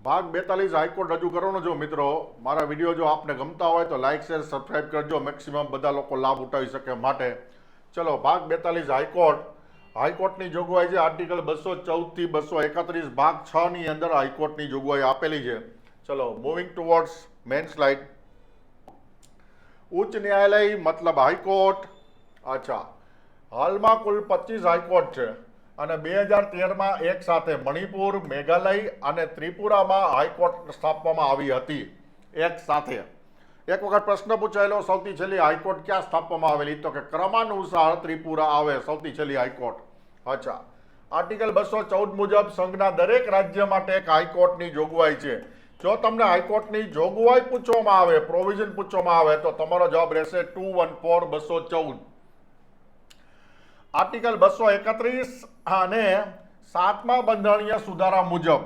ભાગ 42 હાઈકોર્ટ રજૂ કરવાનો જો મિત્રો મારા વિડીયો જો આપને ગમતા હોય તો લાઇક શેર સબસ્ક્રાઇબ કરજો, મેક્સિમમ બધા લોકો લાભ ઉઠાવી શકે માટે. ચલો, ભાગ 42 હાઈકોર્ટની જોગવાઈ છે આર્ટિકલ 214 થી 231 ભાગ 6 ની અંદર હાઈકોર્ટની જોગવાઈ આપેલી છે. ચલો, મૂવિંગ ટુવર્ડ્સ મેઇન સ્લાઇડ. ઉચ્ચ ન્યાયાલય મતલબ હાઈકોર્ટ. અચ્છા, હાલમાં કુલ 25 હાઈકોર્ટ છે અને 2013માં એક સાથે મણિપુર, મેઘાલય અને ત્રિપુરામાં હાઈકોર્ટ સ્થાપવામાં આવી હતી એક સાથે. એક વખત પ્રશ્ન પૂછાયેલો, સૌથી છેલ્લી હાઈકોર્ટ ક્યાં સ્થાપવામાં આવેલી? તો કે ક્રમાનુસાર ત્રિપુરા આવે સૌથી છેલ્લી હાઈકોર્ટ. અચ્છા, આર્ટિકલ 214 મુજબ સંઘના દરેક રાજ્ય માટે એક હાઈકોર્ટની જોગવાઈ છે. જો તમને હાઈકોર્ટની જોગવાઈ પૂછવામાં આવે, પ્રોવિઝન પૂછવામાં આવે, તો તમારો જવાબ રહેશે 214 214. આર્ટિકલ 231 અને 7મા બંધારણીય સુધારા મુજબ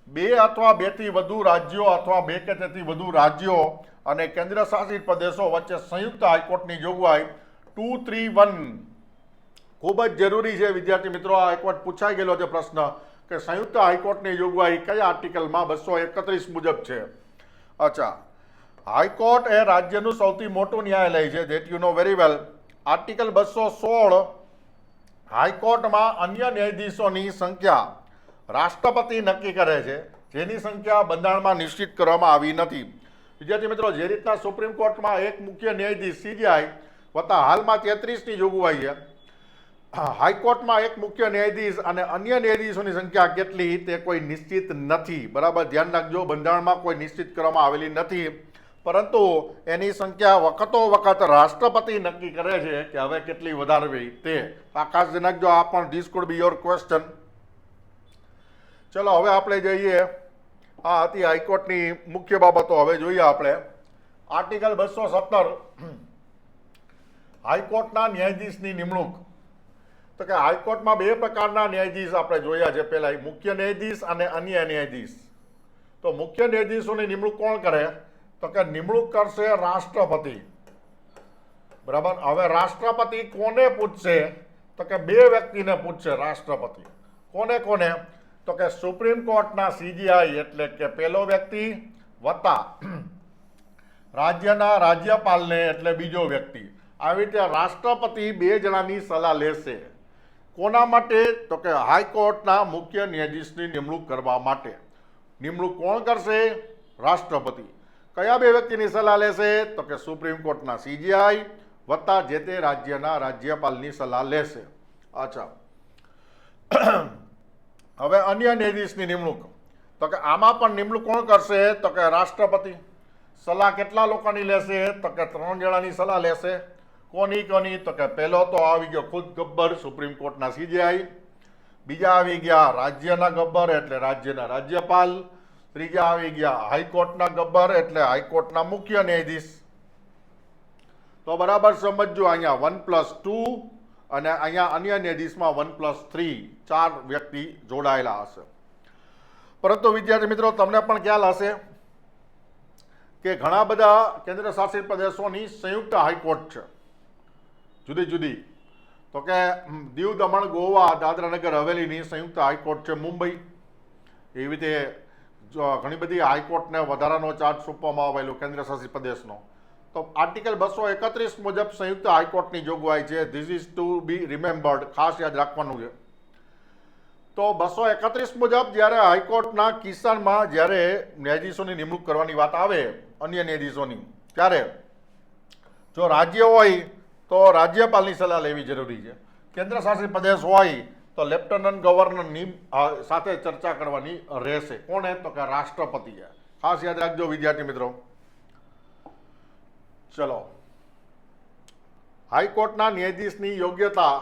2 અથવા 2 થી વધુ રાજ્યો અથવા 2 કે તેથી વધુ રાજ્યો અને કેન્દ્ર શાસિત પ્રદેશો વચ્ચે સંયુક્ત હાઈકોર્ટની જોગવાઈ 231 ખૂબ જ જરૂરી છે. વિદ્યાર્થી મિત્રો, આ એક વખત પૂછાઈ ગયેલો છે પ્રશ્ન કે સંયુક્ત હાઈકોર્ટની જોગવાઈ કયા આર્ટિકલમાં 231 મુજબ છે. અચ્છા, હાઈકોર્ટ એ રાજ્યનું સૌથી મોટું ન્યાયાલય છે, that you know very well. Article 216 હાઈકોર્ટમાં અન્ય ન્યાયાધીશોની સંખ્યા રાષ્ટ્રપતિ નક્કી કરે છે, જેની સંખ્યા બંધારણમાં નિશ્ચિત કરવામાં આવી નથી. વિદ્યાર્થી મિત્રો, જે રીતના સુપ્રીમ કોર્ટમાં એક મુખ્ય ન્યાયાધીશ CJI વત્તા હાલમાં 33ની જોગવાઈ છે, હાઈકોર્ટમાં એક મુખ્ય ન્યાયાધીશ અને અન્ય ન્યાયાધીશોની સંખ્યા કેટલી તે કોઈ નિશ્ચિત નથી. બરાબર ધ્યાન રાખજો, બંધારણમાં કોઈ નિશ્ચિત કરવામાં આવેલી નથી, પરંતુ એની સંખ્યા વખતો વખત રાષ્ટ્રપતિ નક્કી કરે છે કે હવે કેટલી વધારવી તે. આકાશ જનક જો આ પણ this food B your question. ચલો, હવે આપણે જઈએ. આ હતી હાઈકોર્ટની મુખ્ય બાબતો. હવે જોઈએ આપણે આર્ટિકલ 217 હાઈકોર્ટના ન્યાયાધીશની નિમણૂક. તો કે હાઈકોર્ટમાં 2 પ્રકારના ન્યાયાધીશ આપણે જોયા છે. પહેલા મુખ્ય ન્યાયાધીશ અને અન્ય ન્યાયાધીશ. તો મુખ્ય ન્યાયાધીશોની નિમણૂક કોણ કરે? તો કે નિમણૂક કરશે રાષ્ટ્રપતિ. બરાબર. હવે રાષ્ટ્રપતિ કોને પૂછશે? તો કે 2 વ્યક્તિને પૂછશે રાષ્ટ્રપતિ. કોને કોને? તો કે સુપ્રીમ કોર્ટના CJI એટલે કે પહેલો વ્યક્તિ વત્તા રાજ્યના રાજ્યપાલને એટલે બીજો વ્યક્તિ. આવી રીતે રાષ્ટ્રપતિ 2 જણાની સલાહ લેશે. કોના માટે? તો કે હાઈકોર્ટના મુખ્ય ન્યાયાધીશની નિમણૂક કરવા માટે. નિમણૂક કોણ કરશે? રાષ્ટ્રપતિ. કયા 2 વ્યક્તિની સલાહ લેશે? તો કે સુપ્રીમ કોર્ટના CJI વત્તા જે તે રાજ્યના રાજ્યપાલની સલાહ લેશે. અચ્છા, હવે અન્ય ન્યાયાધીશની નિમણૂક. તો કે આમાં પણ નિમણૂક કોણ કરશે? તો કે રાષ્ટ્રપતિ. સલાહ કેટલા લોકોની લેશે? તો કે 3 જણાની સલાહ લેશે. કોની કોની? તો કે પહેલો તો આવી ગયો ખુદ ગબ્બર સુપ્રીમ કોર્ટના CJI, બીજા આવી ગયા રાજ્યના ગબ્બર એટલે રાજ્યના રાજ્યપાલ, ત્રીજા આવી ગયા હાઈકોર્ટના ગબ્બર એટલે હાઈકોર્ટના મુખ્ય ન્યાયાધીશ. તો બરાબર સમજજો, અહીંયા 1+2 અને અહીંયા અન્ય ન્યાયાધીશમાં 1+3 4 વ્યક્તિ જોડાયેલા હશે. પરંતુ વિદ્યાર્થી મિત્રો, તમને પણ ખ્યાલ હશે કે ઘણા બધા કેન્દ્ર શાસિત પ્રદેશોની સંયુક્ત હાઈકોર્ટ છે, જુદી જુદી. તો કે દીવ, દમણ, ગોવા, દાદરા નગર હવેલીની સંયુક્ત હાઈકોર્ટ છે મુંબઈ. એવી રીતે ઘણી બધી હાઈકોર્ટને વધારાનો ચાર્જ સોંપવામાં આવેલો કેન્દ્ર શાસિત પ્રદેશનો. તો આર્ટિકલ 231 મુજબ સંયુક્ત હાઈકોર્ટની જોગવાઈ છે. This is to be remembered, ખાસ યાદ રાખવાનું છે. તો 231 મુજબ જ્યારે હાઈકોર્ટના કિસ્સામાં જ્યારે ન્યાયાધીશોની નિમણૂક કરવાની વાત આવે અન્ય ન્યાયાધીશોની, ત્યારે જો રાજ્ય હોય તો રાજ્યપાલની સલાહ લેવી જરૂરી છે. કેન્દ્ર શાસિત પ્રદેશ હોય તો લેફ્ટનન્ટ ગવર્નરની સાથે ચર્ચા કરવાની રહેશે. કોને? તો કે રાષ્ટ્રપતિએ. ખાસ યાદ રાખજો વિદ્યાર્થી મિત્રો. ચલો, હાઈકોર્ટના ન્યાયાધીશની યોગ્યતા.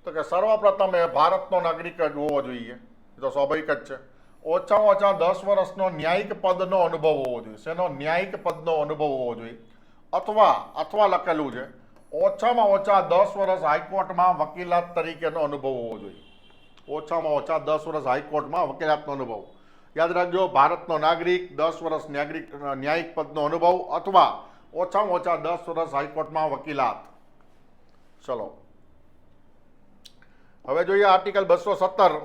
તો કે સર્વપ્રથમ એ ભારતનો નાગરિક જ હોવો જોઈએ, એ તો સ્વાભાવિક જ છે. ઓછામાં ઓછા 10 વર્ષનો ન્યાયિક પદનો અનુભવ હોવો જોઈએ. શેનો? ન્યાયિક પદનો અનુભવ હોવો જોઈએ. અથવા લખેલું છે ઓછામાં ઓછા 10 વર્ષ હાઈકોર્ટમાં વકીલાત તરીકેનો અનુભવ હોવો જોઈએ. ઓછામાં ઓછા 10 વર્ષ હાઈકોર્ટમાં વકીલાતનો અનુભવ. યાદ રાખજો, ભારતનો નાગરિક, 10 વર્ષ ન્યાયિક પદનો અનુભવ અથવા ઓછામાં ઓછા 10 વર્ષ હાઈકોર્ટમાં વકીલાત. ચલો, હવે જોઈએ આર્ટિકલ 217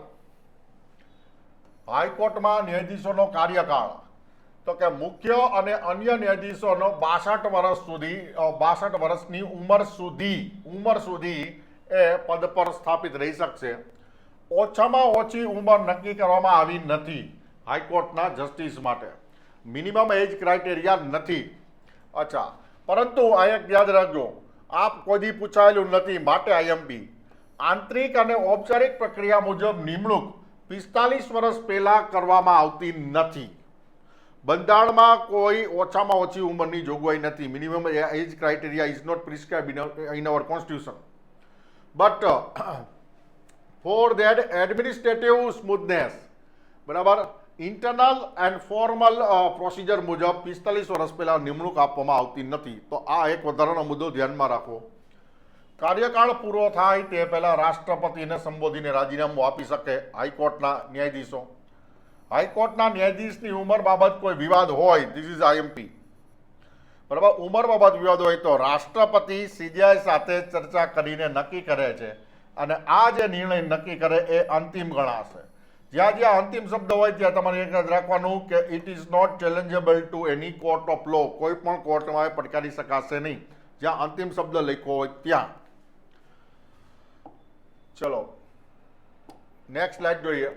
હાઈકોર્ટમાં ન્યાયાધીશોનો કાર્યકાળ તો કે મુખ્ય અને અન્ય ન્યાયાધીશોનો 62 વર્ષ સુધી 62 વર્ષની ઉંમર સુધી એ પદ પર સ્થાપિત રહી શકશે. ઓછામાં ઓછી ઉંમર નક્કી કરવામાં આવી નથી હાઈકોર્ટના જસ્ટિસ માટે. મિનિમમ એજ ક્રાઇટેરિયા નથી. અચ્છા, પરંતુ આ એક યાદ રાખજો, આપ કોઈ પૂછાયેલું નથી માટે આઈએમપી. આંતરિક અને ઔપચારિક પ્રક્રિયા મુજબ નિમણૂક 45 વર્ષ પહેલા કરવામાં આવતી નથી. બંધારણમાં કોઈ ઓછામાં ઓછી ઉંમરની જોગવાઈ નથી. Minimum age criteria is not prescribed in our constitution. But for that administrative smoothness, બરાબર, ઇન્ટરનલ એન્ડ ફોર્મલ પ્રોસિજર મુજબ 45 વર્ષ પહેલા નિમણૂક આપવામાં આવતી નથી. તો આ એક વધારાનો મુદ્દો ધ્યાનમાં રાખો. કાર્યકાળ પૂરો થાય તે પહેલા રાષ્ટ્રપતિને સંબોધીને રાજીનામું આપી શકે હાઈકોર્ટના ન્યાયાધીશો. હાઈકોર્ટના ન્યાયાધીશની ઉંમર બાબત કોઈ વિવાદ હોય, ધીસ ઇઝ આઈએમપી, બરાબર, ઉંમર બાબત વિવાદ હોય તો રાષ્ટ્રપતિ સીજીઆઈ સાથે ચર્ચા કરીને નક્કી કરે છે અને આ જે નિર્ણય નક્કી કરે એ અંતિમ ગણાશે. જ્યાં જ્યાં અંતિમ શબ્દ હોય ત્યાં તમારે એક જ રાખવાનું કે it is not challengeable to any court of law. કોઈ પણ કોર્ટમાં એ પડકારી શકાશે નહીં જ્યાં અંતિમ શબ્દ લખ્યો હોય ત્યાં. ચલો નેક્સ્ટ સ્લાઇડ જોઈએ.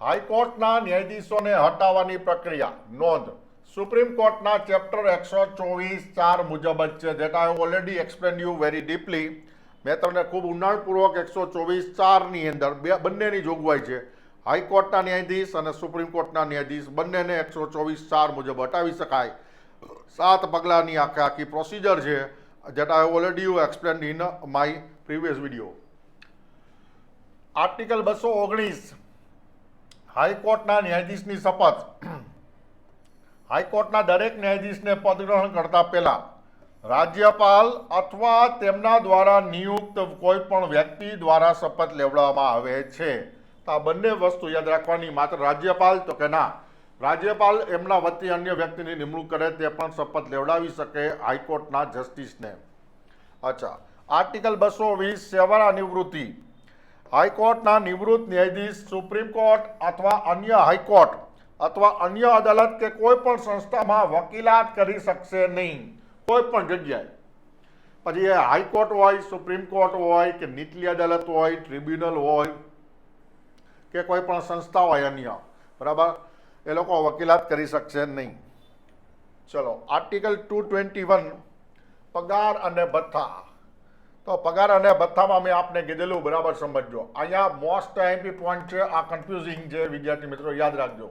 હાઈકોર્ટના ન્યાયાધીશોને હટાવવાની પ્રક્રિયા. નોંધ, સુપ્રીમ કોર્ટના ચેપ્ટર 124(4) મુજબ જ છે. That I already explain you very deeply. મેં તમને ખૂબ ઊંડાણપૂર્વક 124(4) અંદર બંનેની જોગવાઈ છે. હાઈકોર્ટના ન્યાયાધીશ અને સુપ્રીમ કોર્ટના ન્યાયાધીશ બંનેને 124(4) મુજબ હટાવી શકાય. 7 પગલાની આખી પ્રોસિજર છે. That I already you explained in my previous video. Article 219, હાઈકોર્ટના ન્યાયાધીશની શપથ. હાઈકોર્ટના દરેક ન્યાયાધીશને પદગ્રહણ કરતા પહેલા રાજ્યપાલ અથવા તેમના દ્વારા નિયુક્ત કોઈ પણ વ્યક્તિ દ્વારા શપથ લેવડાવવામાં આવે છે. તો આ બંને વસ્તુ યાદ રાખવાની. માત્ર રાજ્યપાલ તો કે ના, રાજ્યપાલ એમના વતી અન્ય વ્યક્તિની નિમણૂક કરે તે પણ શપથ લેવડાવી શકે હાઈકોર્ટના જસ્ટિસને. અચ્છા, આર્ટિકલ 220 સેવાના નિવૃત્તિ. હાઈકોર્ટના નિવૃત્ત ન્યાયાધીશ સુપ્રીમ કોર્ટ અથવા અન્ય હાઈકોર્ટ અથવા અન્ય અદાલત કે કોઈ પણ સંસ્થામાં વકીલાત કરી શકશે નહીં કોઈ પણ જગ્યાએ. પછી એ હાઈકોર્ટ હોય, સુપ્રીમ કોર્ટ હોય કે નીચલી અદાલત હોય, ટ્રિબ્યુનલ હોય કે કોઈ પણ સંસ્થા હોય અન્ય, બરાબર, એ લોકો વકીલાત કરી શકશે નહીં. ચલો, આર્ટિકલ 221 પગાર અને ભથ્થા. તો પગાર અને ભથ્થામાં મેં આપને કીધેલું, બરાબર સમજજો. અહીંયા મોસ્ટ આઈએમપી પોઈન્ટ છે, આ કન્ફ્યુઝિંગ છે વિદ્યાર્થી મિત્રો, યાદ રાખજો.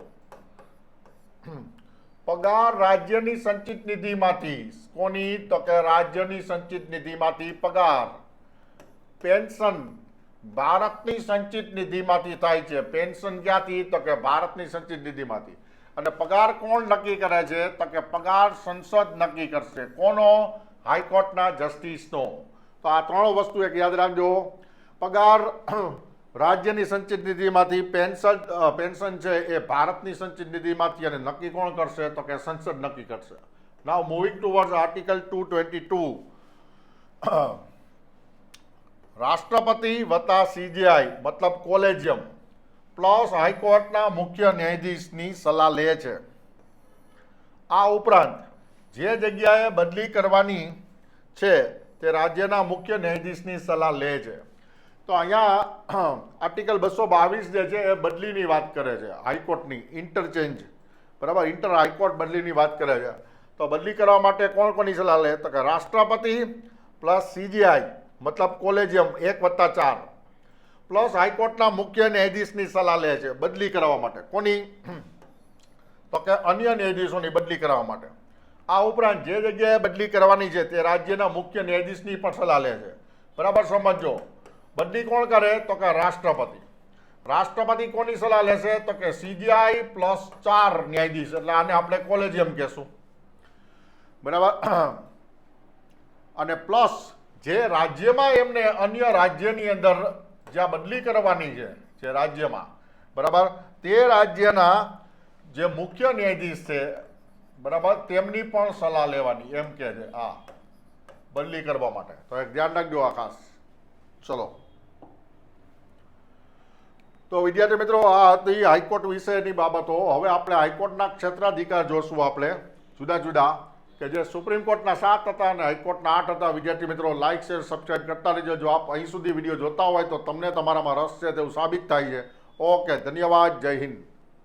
પગાર રાજ્યની સંચિત નિધિમાંથી. કોની? તો કે રાજ્યની સંચિત નિધિમાંથી પગાર. પેન્શન ભારતની સંચિત નિધિમાંથી થાય છે. પેન્શન ક્યાંથી? તો કે ભારતની સંચિત નિધિમાંથી. અને પગાર કોણ નક્કી કરે છે? તો કે પગાર સંસદ નક્કી કરશે. કોનો? હાઈકોર્ટના જસ્ટિસનો. તો આ 3 વસ્તુ એક યાદ રાખજો. પગાર રાજ્યની સંચિત નિધિમાંથી, પેન્શન છે એ ભારતની સંચિત નિધિમાંથી, અને નક્કી કોણ કરશે? તો કે સંસદ નક્કી કરશે. નાઉ મૂવિંગ ટુવર્ડ્સ આર્ટિકલ 222. રાષ્ટ્રપતિ વત્તા સીજીઆઈ મતલબ કોલેજિયમ પ્લસ હાઈકોર્ટના મુખ્ય ન્યાયાધીશની સલાહ લે છે. આ ઉપરાંત જે જગ્યાએ બદલી કરવાની છે તે રાજ્યના મુખ્ય ન્યાયાધીશની સલાહ લે છે. તો અહીંયા આર્ટિકલ 222 જે છે એ બદલીની વાત કરે છે, હાઈકોર્ટની ઇન્ટરચેન્જ, બરાબર, ઇન્ટર હાઈકોર્ટ બદલીની વાત કરે છે. તો બદલી કરવા માટે કોણ કોની સલાહ લે? તો કે રાષ્ટ્રપતિ પ્લસ સીજીઆઈ મતલબ કોલેજિયમ 1+4 પ્લસ હાઈકોર્ટના મુખ્ય ન્યાયાધીશની સલાહ લે છે બદલી કરવા માટે. કોની? તો કે અન્ય ન્યાયાધીશોની બદલી કરવા માટે. આ ઉપરાંત જે જગ્યાએ બદલી કરવાની છે તે રાજ્યના મુખ્ય ન્યાયાધીશની પણ સલાહ લે છે. બરાબર સમજો. બદલી કોણ કરે? તો કે રાષ્ટ્રપતિ. રાષ્ટ્રપતિ કોની સલાહ લેશે? તો કે સીજીઆઈ પ્લસ 4 ન્યાયાધીશ, એટલે આને આપણે કોલેજિયમ કહેશું, બરાબર. અને પ્લસ જે રાજ્યમાં એમને અન્ય રાજ્યની અંદર જ્યાં બદલી કરવાની છે જે રાજ્યમાં, બરાબર, તે રાજ્યના જે મુખ્ય ન્યાયાધીશ છે, બરાબર, તેમની પણ સલાહ લેવાની એમ કે છે આ બદલી કરવા માટે. તો એક ધ્યાન રાખજો આ ખાસ. ચલો, તો વિદ્યાર્થી મિત્રો, આ હતી હાઈકોર્ટ વિશેની બાબતો. હવે આપણે હાઈકોર્ટના ક્ષેત્રાધિકાર જોશું આપણે જુદા જુદા, કે જે સુપ્રીમ કોર્ટના 7 હતા અને હાઈકોર્ટના 8 હતા. વિદ્યાર્થી મિત્રો, લાઇક શેર સબસ્ક્રાઇબ કરતા રહેજો. જો આપ અહીં સુધી વિડીયો જોતા હોય તો તમને તમારામાં રસ છે તેવું સાબિત થાય છે. ઓકે, ધન્યવાદ. જય હિન્દ.